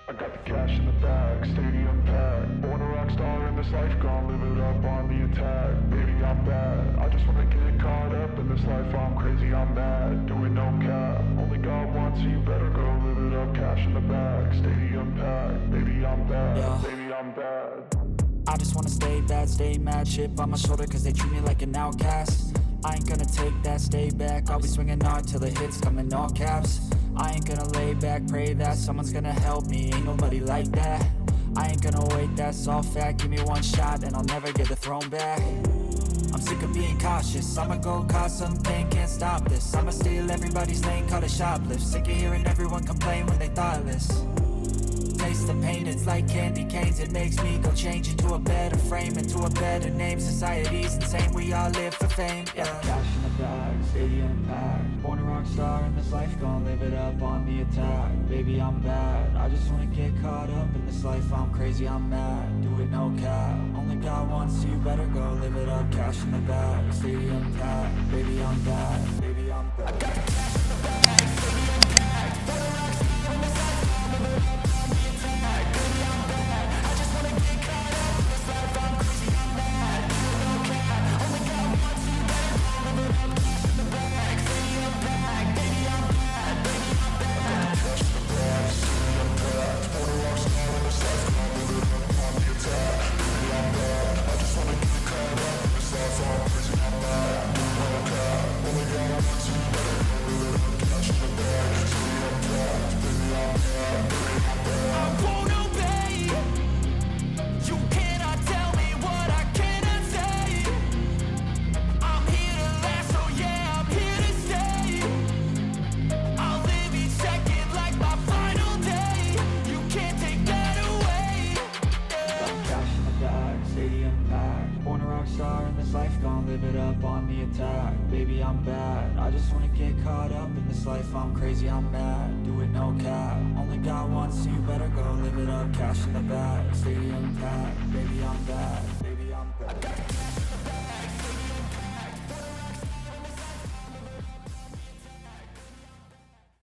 I got the cash in the bag, stadium packed. Born a rock star in this life, gonna live it up on the attack. Baby, I'm bad, I just wanna get caught up in this life. I'm crazy, I'm mad, doing no cap. Only God wants you, better go live it up. Cash in the bag, stadium packed. Baby, I'm bad, baby, I'm bad. I just wanna stay bad, stay mad. Chip on my shoulder cause they treat me like an outcast. I ain't gonna take that, stay back. I'll be swinging hard till the hits come in all caps. I ain't gonna lay back, pray that someone's gonna help me. Ain't nobody like that. I ain't gonna wait, that's all fact. Give me one shot and I'll never get the throne back. I'm sick of being cautious. I'ma go cause something, can't stop this. I'ma steal everybody's lane, call it shoplift. Sick of hearing everyone complain when they thoughtless. Taste the pain, it's like candy canes. It makes me go change into a better frame, into a better name. Society's insane, we all live for fame, yeah. Cash in the bag, stadium packed. Born a rock star in this life, gonna live it up on the attack. Baby, I'm bad, I just wanna get caught up in this life. I'm crazy, I'm mad, do it no cap. Only God wants you, better go live it up. Cash in the bag, stadium packed. Baby, I'm bad, baby, I'm bad. I got the cash in the bag, stadium packed. Born a rock star in this life, gonna live it up on the attack. Baby, I'm bad, I just wanna get caught up in this life. I'm crazy, I'm mad, do it no cap. Only God wants you, better go live it up. Cash in the bag, stadium packed. Baby, I'm bad, baby, I'm bad. Cash in the bag, stadium packed. Born a rock star in this life, gonna live it up on the attack. Baby, I'm bad, I just wanna get caught up in this life. I'm crazy, I'm mad, do it no cap. Only God wants you, better go live it up. rock star in this life, gon' live it up on the attack. Baby, I'm bad, I just wanna get caught up in this life. I'm crazy, I'm mad, do it no cap. Only got one, so you better go live it up. Cash in the bag, stadium packed. Baby, I'm bad.